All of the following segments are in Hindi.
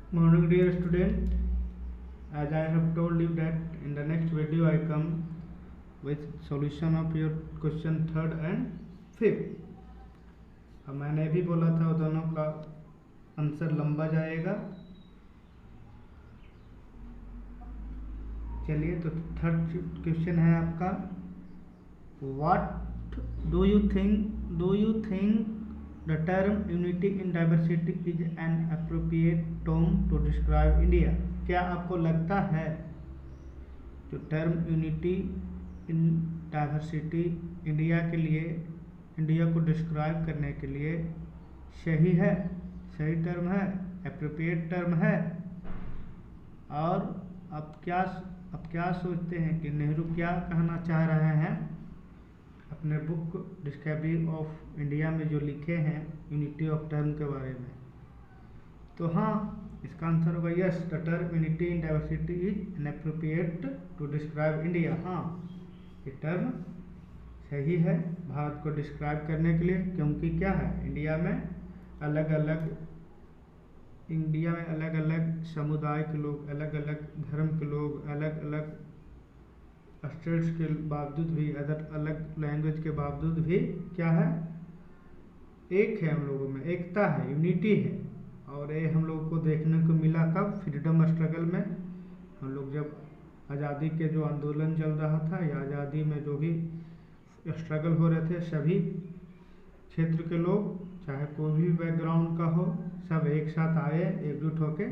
Morning dear student, as I have told you that in the next video I come with solution of your question third and fifth. अब मैंने भी बोला था वो दोनों का आंसर लंबा जाएगा। चलिए तो थर्ड क्वेश्चन है आपका, What do you think the term unity in diversity is an appropriate term to describe India? क्या आपको लगता है जो term unity in diversity India के लिए, इंडिया को डिस्क्राइब करने के लिए सही है, सही टर्म है, एप्रोप्रिएट टर्म है? और अब क्या सोचते हैं कि नेहरू क्या कहना चाह रहे हैं अपने बुक डिस्कवरी ऑफ इंडिया में जो लिखे हैं यूनिटी ऑफ टर्म के बारे में? तो हाँ, इसका आंसर होगा yes, the term unity in diversity is inappropriate to describe India. हाँ, ये टर्म सही है भारत को डिस्क्राइब करने के लिए, क्योंकि क्या है, इंडिया में अलग अलग समुदाय के लोग, अलग अलग धर्म के लोग, अलग अलग स्टेट्स के बावजूद भी, अलग लैंग्वेज के बावजूद भी क्या है, एक है, हम लोगों में एकता है, यूनिटी है। और ये हम लोगों को देखने को मिला कब? फ्रीडम स्ट्रगल में। हम लोग जब आज़ादी के जो आंदोलन चल रहा था या आज़ादी में जो भी स्ट्रगल हो रहे थे, सभी क्षेत्र के लोग, चाहे कोई भी बैकग्राउंड का हो, सब एक साथ आए, एकजुट होके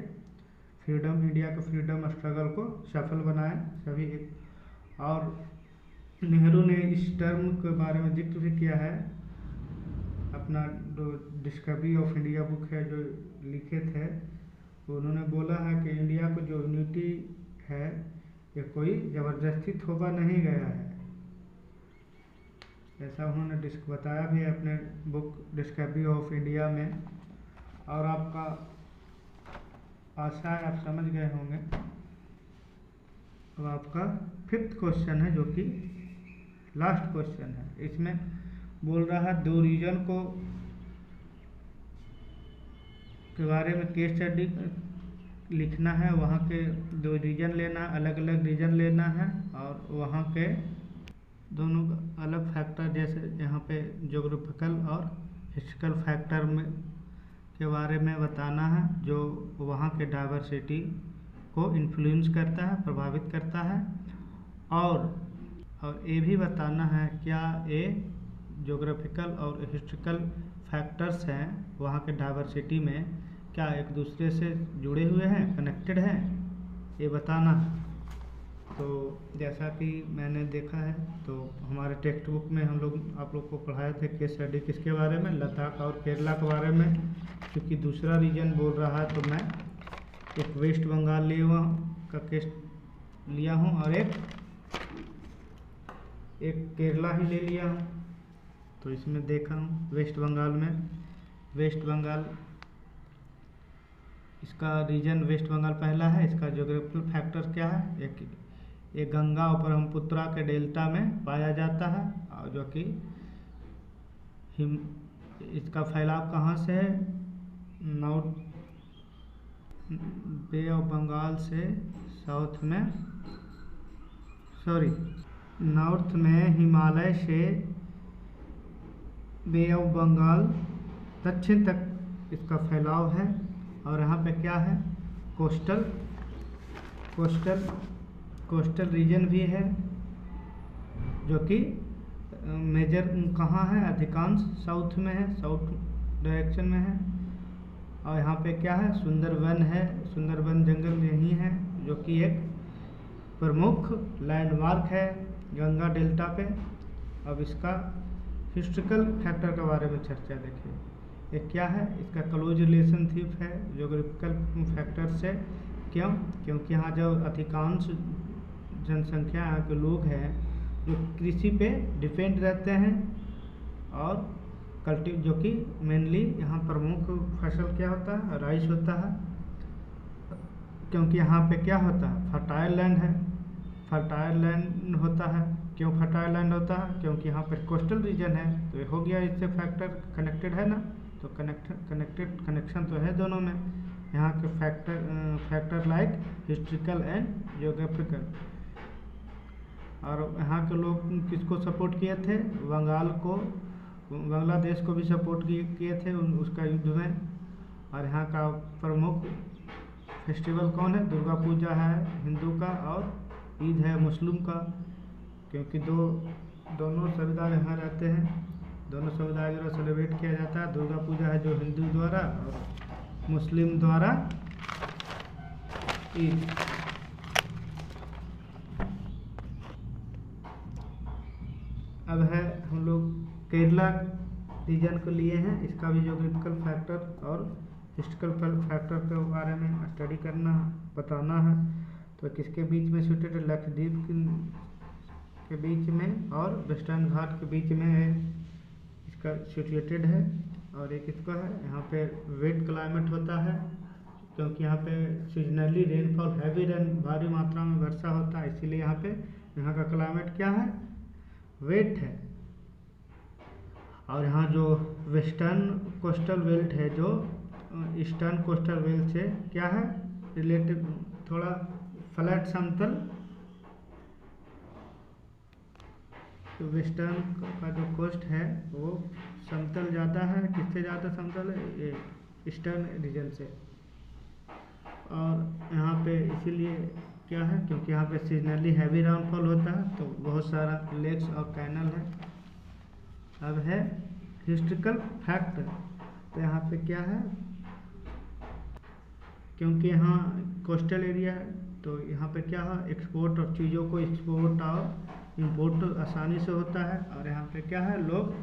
फ्रीडम, इंडिया के फ्रीडम स्ट्रगल को सफल बनाए सभी एक। और नेहरू ने इस टर्म के बारे में जिक्र भी किया है, अपना जो डिस्कवरी ऑफ इंडिया बुक है जो लिखे थे, तो उन्होंने बोला है कि इंडिया को जो यूनिटी है ये कोई ज़बरदस्ती थोपा नहीं गया है, ऐसा उन्होंने बताया भी है अपने बुक डिस्कवरी ऑफ इंडिया में। और आपका आशा है आप समझ गए होंगे। तो आपका फिफ्थ क्वेश्चन है जो कि लास्ट क्वेश्चन है, इसमें बोल रहा है दो रीजन को के बारे में केस स्टडी लिखना है, वहाँ के दो रीजन लेना, अलग अलग रीजन लेना है, और वहाँ के दोनों अलग फैक्टर, जैसे यहाँ पे ज्योग्राफिकल और हिस्ट्रिकल फैक्टर में के बारे में बताना है, जो वहाँ के डाइवर्सिटी को इन्फ्लुएंस करता है, प्रभावित करता है। और ये भी बताना है क्या ये ज्योग्राफिकल और हिस्ट्रिकल फैक्टर्स हैं वहाँ के डाइवर्सिटी में, क्या एक दूसरे से जुड़े हुए हैं, कनेक्टेड हैं, ये बताना। तो जैसा कि मैंने देखा है, तो हमारे टेक्स्ट बुक में हम लोग आप लोग को पढ़ाए थे केस स्टडी किसके बारे में, लद्दाख और केरला के बारे में। क्योंकि दूसरा रीजन बोल रहा है तो मैं एक वेस्ट बंगाल लिया हुआ का केस लिया हूँ और एक केरला ही ले लिया हूँ। तो इसमें देखा हूँ वेस्ट बंगाल में, वेस्ट बंगाल इसका रीजन वेस्ट बंगाल पहला है। इसका ज्योग्राफिकल फैक्टर क्या है, एक गंगा और ब्रह्मपुत्रा के डेल्टा में पाया जाता है, और जो कि इसका फैलाव कहाँ से है, नॉर्थ बे ऑफ बंगाल से साउथ में, नॉर्थ में हिमालय से बे ऑफ बंगाल दक्षिण तक इसका फैलाव है। और यहाँ पे क्या है, कोस्टल रीजन भी है, जो कि मेजर कहाँ है, अधिकांश साउथ में है, साउथ डायरेक्शन में है। और यहाँ पे क्या है, सुंदरवन है, सुंदरवन जंगल यही है, जो कि एक प्रमुख लैंडमार्क है गंगा डेल्टा पे। अब इसका हिस्ट्रिकल फैक्टर के बारे में चर्चा देखिए, ये क्या है, इसका क्लोज रिलेशनशिप है ज्योग्राफिकल फैक्टर से। क्यों? क्योंकि यहाँ जो अधिकांश जनसंख्या यहाँ के लोग हैं जो कृषि पे डिपेंड रहते हैं, और जो कि मेनली यहाँ प्रमुख फसल क्या होता है, राइस होता है। क्योंकि यहाँ पे क्या होता है, फर्टाइल लैंड है, फर्टाइल लैंड होता है। क्यों फर्टाइल लैंड होता है? क्योंकि यहाँ पे कोस्टल रीजन है। तो ये हो गया, इससे फैक्टर कनेक्टेड है ना, तो कनेक्शन तो है दोनों में। यहाँ के factor like historical and geographical. और यहाँ के लोग किसको सपोर्ट किए थे? बांग्लादेश को भी सपोर्ट किए थे उसका युद्ध में। और यहाँ का प्रमुख फेस्टिवल कौन है? दुर्गा पूजा है हिंदू का और ईद है मुस्लिम का, क्योंकि दोनों समुदाय यहाँ रहते हैं। दोनों समुदाय द्वारा सेलिब्रेट किया जाता है। दुर्गा पूजा है जो हिंदू द्वारा और मुस्लिम द्वारा ईद। अब है हम लोग केरला रीजन को लिए हैं, इसका भी ज्योग्राफिकल फैक्टर और हिस्टोरिकल फैक्टर के बारे में स्टडी करना बताना है। तो किसके बीच में सिचुएटेड है? लक्षद्वीप के बीच में और वेस्टर्न घाट के बीच में है, इसका सिचुएटेड है। और एक इसका है, यहाँ पे वेट क्लाइमेट होता है क्योंकि यहाँ पे सीजनली रेनफॉल हैवी भारी मात्रा में वर्षा होता है, इसीलिए यहाँ का क्लाइमेट क्या है? वेट है। और यहाँ जो वेस्टर्न कोस्टल बेल्ट है जो ईस्टर्न कोस्टल बेल्ट से क्या है रिलेटिव, थोड़ा फ्लैट समतल। तो वेस्टर्न का जो कोस्ट है वो समतल ज़्यादा है, किससे ज़्यादा समतल है? ये ईस्टर्न रीजन से। और यहाँ पे इसीलिए क्या है, क्योंकि यहाँ पे सीजनली हैवी राउंडफॉल होता है, तो बहुत सारा लेक्स और कैनल है। अब है हिस्ट्रिकल फैक्ट। तो यहाँ पे क्या है, क्योंकि यहाँ कोस्टल एरिया है तो यहाँ पे क्या है, एक्सपोर्ट और चीज़ों को एक्सपोर्ट और इंपोर्ट आसानी से होता है। और यहाँ पे क्या है, लोग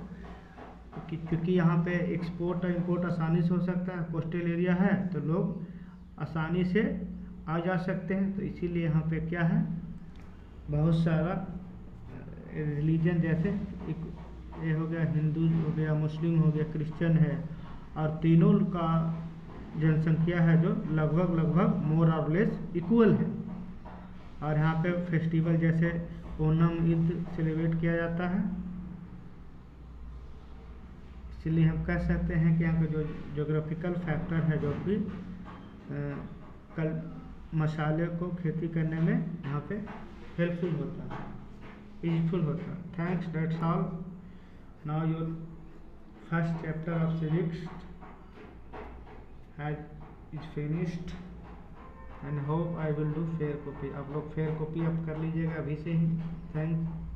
क्योंकि यहाँ पे एक्सपोर्ट और इंपोर्ट आसानी से हो सकता है, कोस्टल एरिया है तो लोग आसानी से आ जा सकते हैं। तो इसीलिए यहाँ पे क्या है, बहुत सारा रिलीजन, जैसे ये हो गया हिंदू हो गया, मुस्लिम हो गया, क्रिश्चियन है, और तीनों का जनसंख्या है जो लगभग मोर और लेस इक्वल है। और यहाँ पे फेस्टिवल जैसे ओणम ईद सेलिब्रेट किया जाता है। इसलिए हम कह सकते हैं कि यहाँ का जो ज्योग्राफिकल फैक्टर है जो कि कल मसाले को खेती करने में यहाँ पे हेल्पफुल होता है, यूजफुल होता है। Thanks, that's all. Now your first chapter of civics is finished and hope I will do fair copy। आप लोग फेयर कॉपी अब कर लीजिएगा अभी से ही। थैंक्स।